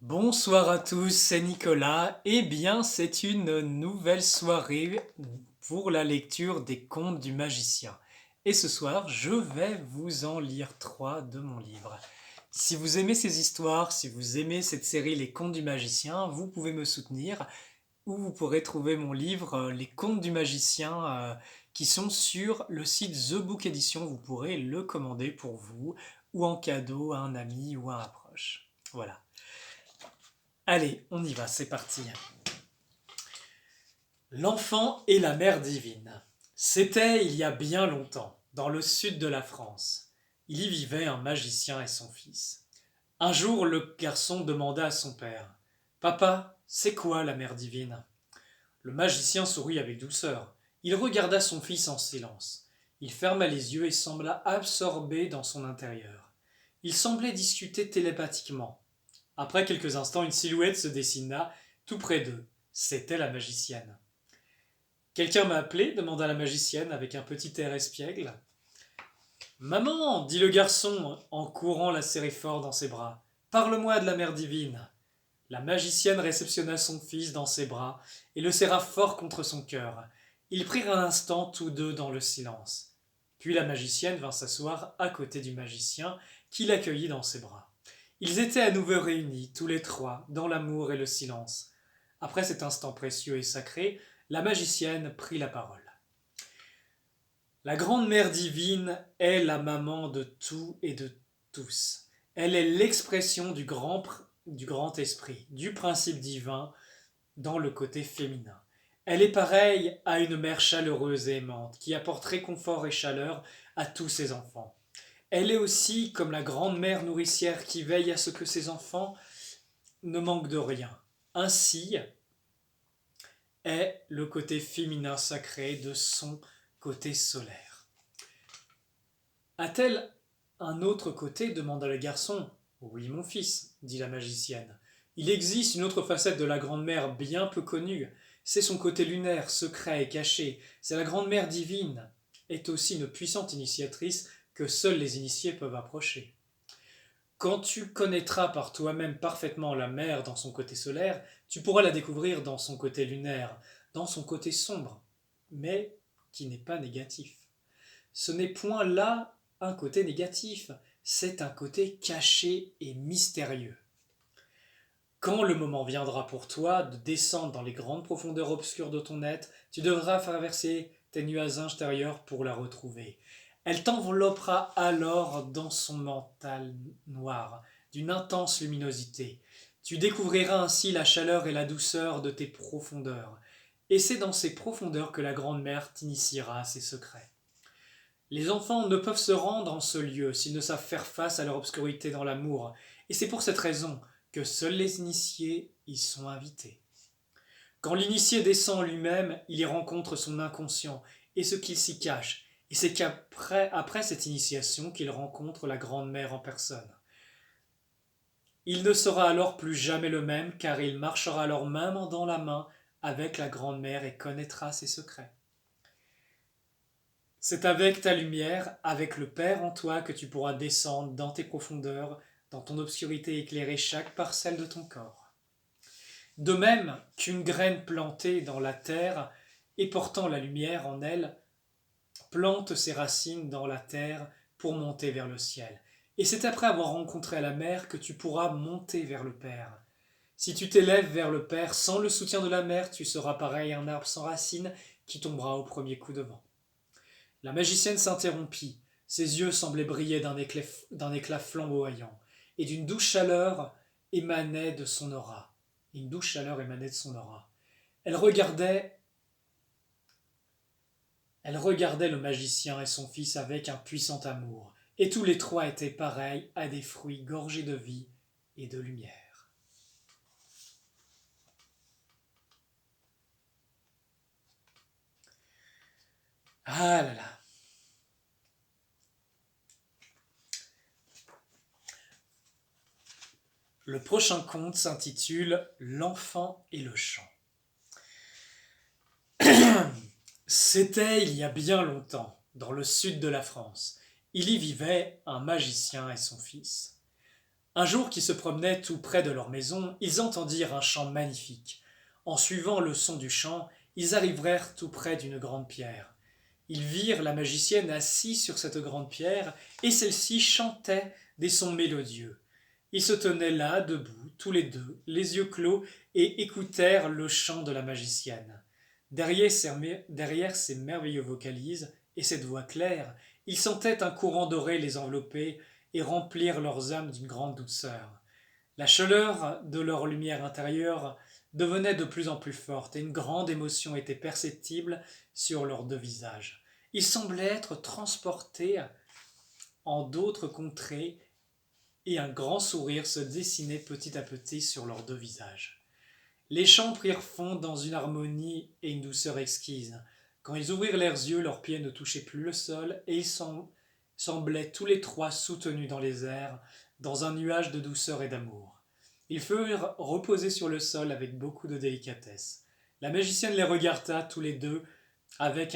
Bonsoir à tous, c'est Nicolas. Eh bien, c'est une nouvelle soirée pour la lecture des Contes du magicien. Et ce soir, je vais vous en lire trois de mon livre. Si vous aimez ces histoires, si vous aimez cette série Les Contes du magicien, vous pouvez me soutenir ou vous pourrez trouver mon livre Les Contes du magicien qui sont sur le site The Book Edition. Vous pourrez le commander pour vous ou en cadeau à un ami ou à un proche. Voilà. Allez, on y va, c'est parti. L'enfant et la mère divine. C'était il y a bien longtemps, dans le sud de la France. Il y vivait un magicien et son fils. Un jour, le garçon demanda à son père: Papa, c'est quoi la mère divine? Le magicien sourit avec douceur. Il regarda son fils en silence. Il ferma les yeux et sembla absorbé dans son intérieur. Ils semblaient discuter télépathiquement. Après quelques instants, une silhouette se dessina tout près d'eux. C'était la magicienne. Quelqu'un m'a appelé demanda la magicienne avec un petit air espiègle. Maman, dit le garçon en courant la serrer fort dans ses bras. Parle-moi de la mère divine. La magicienne réceptionna son fils dans ses bras et le serra fort contre son cœur. Ils prirent un instant tous deux dans le silence. Puis la magicienne vint s'asseoir à côté du magicien qui l'accueillit dans ses bras. Ils étaient à nouveau réunis, tous les trois, dans l'amour et le silence. Après cet instant précieux et sacré, la magicienne prit la parole. La grande mère divine est la maman de tout et de tous. Elle est l'expression du grand esprit, du principe divin dans le côté féminin. Elle est pareille à une mère chaleureuse et aimante qui apporte réconfort et chaleur à tous ses enfants. Elle est aussi comme la grande mère nourricière qui veille à ce que ses enfants ne manquent de rien. Ainsi est le côté féminin sacré de son côté solaire. A-t-elle un autre côté demanda le garçon. Oui, mon fils, dit la magicienne. Il existe une autre facette de la grande-mère bien peu connue. C'est son côté lunaire, secret et caché. C'est la grande-mère divine. Est aussi une puissante initiatrice que seuls les initiés peuvent approcher. Quand tu connaîtras par toi-même parfaitement la mer dans son côté solaire, tu pourras la découvrir dans son côté lunaire, dans son côté sombre, mais qui n'est pas négatif. Ce n'est point là un côté négatif, c'est un côté caché et mystérieux. Quand le moment viendra pour toi de descendre dans les grandes profondeurs obscures de ton être, tu devras traverser tes nuages intérieurs pour la retrouver. Elle t'enveloppera alors dans son mental noir, d'une intense luminosité. Tu découvriras ainsi la chaleur et la douceur de tes profondeurs. Et c'est dans ces profondeurs que la Grande-Mère t'initiera à ses secrets. Les enfants ne peuvent se rendre en ce lieu s'ils ne savent faire face à leur obscurité dans l'amour, et c'est pour cette raison que seuls les initiés y sont invités. Quand l'initié descend lui-même, il y rencontre son inconscient et ce qu'il s'y cache, et c'est après cette initiation qu'il rencontre la Grande Mère en personne. Il ne sera alors plus jamais le même, car il marchera alors main dans la main avec la Grande Mère et connaîtra ses secrets. C'est avec ta lumière, avec le Père en toi, que tu pourras descendre dans tes profondeurs, dans ton obscurité éclairer chaque parcelle de ton corps. De même qu'une graine plantée dans la terre et portant la lumière en elle, plante ses racines dans la terre pour monter vers le ciel. Et c'est après avoir rencontré la mer que tu pourras monter vers le Père. Si tu t'élèves vers le Père sans le soutien de la mer, tu seras pareil à un arbre sans racines qui tombera au premier coup de vent. La magicienne s'interrompit. Ses yeux semblaient briller d'un éclat flamboyant, et d'une douce chaleur émanait de son aura. Une douce chaleur émanait de son aura. Elle regardait, elle regardait le magicien et son fils avec un puissant amour, et tous les trois étaient pareils à des fruits gorgés de vie et de lumière. Ah là là. Le prochain conte s'intitule L'enfant et le chant. C'était il y a bien longtemps, dans le sud de la France. Il y vivait un magicien et son fils. Un jour qu'ils se promenaient tout près de leur maison, ils entendirent un chant magnifique. En suivant le son du chant, ils arrivèrent tout près d'une grande pierre. Ils virent la magicienne assise sur cette grande pierre, et celle-ci chantait des sons mélodieux. Ils se tenaient là, debout, tous les deux, les yeux clos, et écoutèrent le chant de la magicienne. Derrière ces merveilleux vocalises et cette voix claire, ils sentaient un courant doré les envelopper et remplir leurs âmes d'une grande douceur. La chaleur de leur lumière intérieure devenait de plus en plus forte et une grande émotion était perceptible sur leurs deux visages. Ils semblaient être transportés en d'autres contrées et un grand sourire se dessinait petit à petit sur leurs deux visages. Les chants prirent fond dans une harmonie et une douceur exquise. Quand ils ouvrirent leurs yeux, leurs pieds ne touchaient plus le sol et ils semblaient tous les trois soutenus dans les airs, dans un nuage de douceur et d'amour. Ils furent reposés sur le sol avec beaucoup de délicatesse. La magicienne les regarda tous les deux avec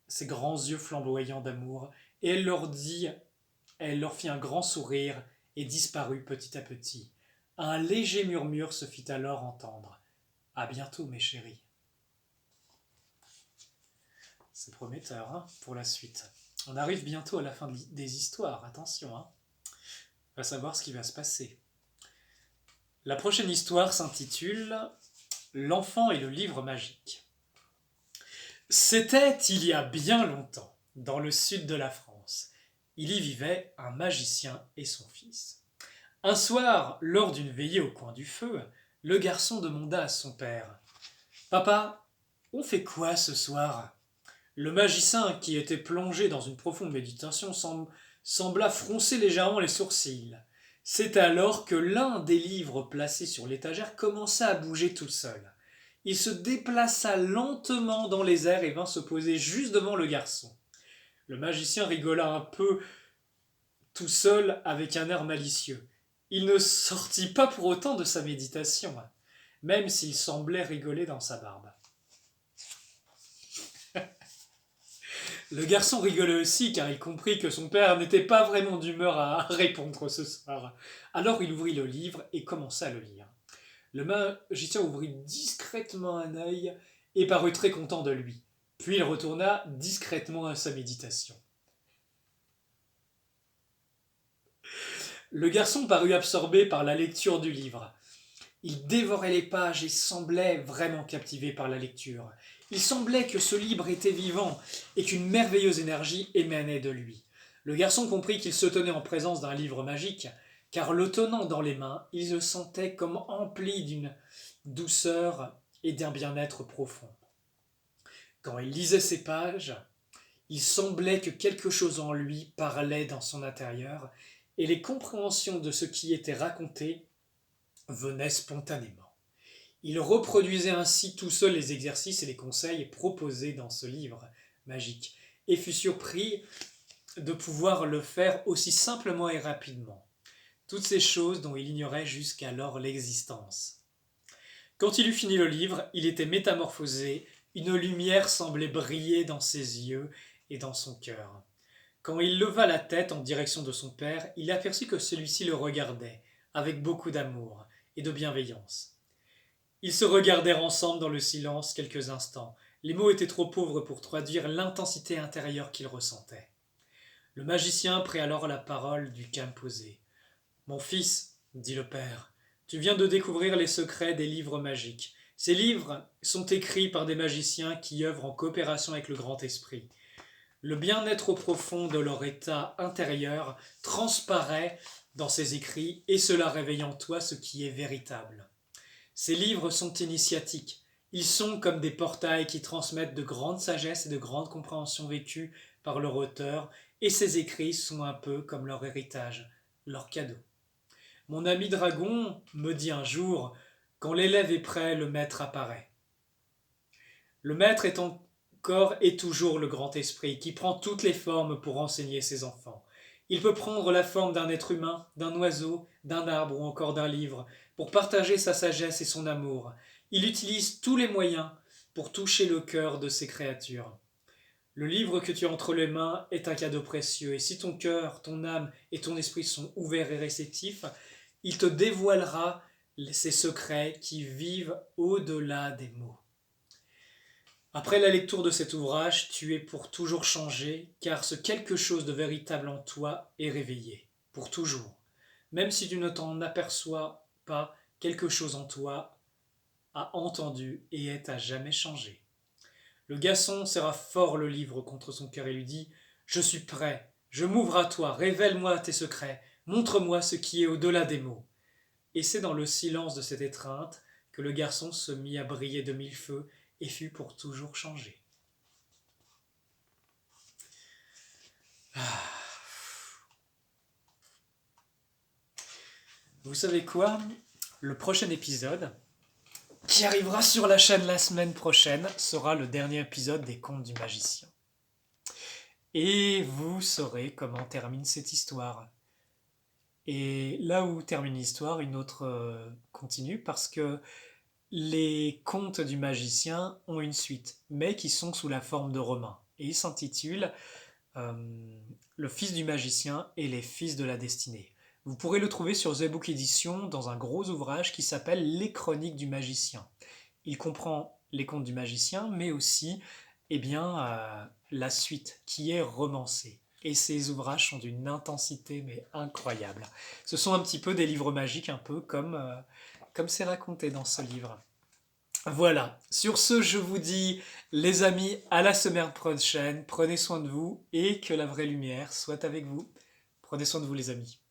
ses grands yeux flamboyants d'amour, et elle leur fit un grand sourire et disparut petit à petit. Un léger murmure se fit alors entendre. À bientôt, mes chéris. C'est prometteur hein, pour la suite. On arrive bientôt à la fin des histoires, attention. Hein. On va savoir ce qui va se passer. La prochaine histoire s'intitule L'enfant et le livre magique. C'était il y a bien longtemps, dans le sud de la France. Il y vivait un magicien et son fils. Un soir, lors d'une veillée au coin du feu, le garçon demanda à son père « Papa, on fait quoi ce soir ?» Le magicien, qui était plongé dans une profonde méditation, sembla froncer légèrement les sourcils. C'est alors que l'un des livres placés sur l'étagère commença à bouger tout seul. Il se déplaça lentement dans les airs et vint se poser juste devant le garçon. Le magicien rigola un peu tout seul avec un air malicieux. Il ne sortit pas pour autant de sa méditation, même s'il semblait rigoler dans sa barbe. Le garçon rigolait aussi car il comprit que son père n'était pas vraiment d'humeur à répondre ce soir. Alors il ouvrit le livre et commença à le lire. Le magicien ouvrit discrètement un œil et parut très content de lui. Puis il retourna discrètement à sa méditation. Le garçon parut absorbé par la lecture du livre. Il dévorait les pages et semblait vraiment captivé par la lecture. Il semblait que ce livre était vivant et qu'une merveilleuse énergie émanait de lui. Le garçon comprit qu'il se tenait en présence d'un livre magique, car le tenant dans les mains, il se sentait comme empli d'une douceur et d'un bien-être profond. Quand il lisait ces pages, il semblait que quelque chose en lui parlait dans son intérieur, et les compréhensions de ce qui était raconté venaient spontanément. Il reproduisait ainsi tout seul les exercices et les conseils proposés dans ce livre magique, et fut surpris de pouvoir le faire aussi simplement et rapidement. Toutes ces choses dont il ignorait jusqu'alors l'existence. Quand il eut fini le livre, il était métamorphosé, une lumière semblait briller dans ses yeux et dans son cœur. Quand il leva la tête en direction de son père, il aperçut que celui-ci le regardait, avec beaucoup d'amour et de bienveillance. Ils se regardèrent ensemble dans le silence quelques instants. Les mots étaient trop pauvres pour traduire l'intensité intérieure qu'ils ressentaient. Le magicien prit alors la parole du calme posé. « Mon fils, dit le père, tu viens de découvrir les secrets des livres magiques. Ces livres sont écrits par des magiciens qui œuvrent en coopération avec le grand esprit. Le bien-être profond de leur état intérieur transparaît dans ces écrits et cela réveille en toi ce qui est véritable. Ces livres sont initiatiques. Ils sont comme des portails qui transmettent de grandes sagesses et de grandes compréhensions vécues par leur auteur, et ces écrits sont un peu comme leur héritage, leur cadeau. Mon ami dragon me dit un jour, quand l'élève est prêt, le maître apparaît. Le maître est encore et toujours le grand esprit qui prend toutes les formes pour enseigner ses enfants. Il peut prendre la forme d'un être humain, d'un oiseau, d'un arbre ou encore d'un livre pour partager sa sagesse et son amour. Il utilise tous les moyens pour toucher le cœur de ses créatures. Le livre que tu as entre les mains est un cadeau précieux et si ton cœur, ton âme et ton esprit sont ouverts et réceptifs, Il te dévoilera ces secrets qui vivent au-delà des mots. Après la lecture de cet ouvrage, tu es pour toujours changé, car ce quelque chose de véritable en toi est réveillé, pour toujours. Même si tu ne t'en aperçois pas, quelque chose en toi a entendu et est à jamais changé. Le garçon serra fort le livre contre son cœur et lui dit « Je suis prêt, je m'ouvre à toi, révèle-moi tes secrets, montre-moi ce qui est au-delà des mots. » Et c'est dans le silence de cette étreinte que le garçon se mit à briller de mille feux et fut pour toujours changé. Vous savez quoi? Le prochain épisode, qui arrivera sur la chaîne la semaine prochaine, sera le dernier épisode des Contes du Magicien. Et vous saurez comment termine cette histoire. Et là où termine l'histoire, une autre continue, parce que les Contes du Magicien ont une suite, mais qui sont sous la forme de romans. Et ils s'intitulent Le Fils du Magicien et les Fils de la Destinée. Vous pourrez le trouver sur The Book Edition dans un gros ouvrage qui s'appelle Les Chroniques du Magicien. Il comprend les contes du magicien, mais aussi la suite qui est romancée. Et ces ouvrages sont d'une intensité mais incroyable. Ce sont un petit peu des livres magiques, un peu comme c'est raconté dans ce livre. Voilà, sur ce je vous dis les amis à la semaine prochaine, prenez soin de vous et que la vraie lumière soit avec vous. Prenez soin de vous les amis.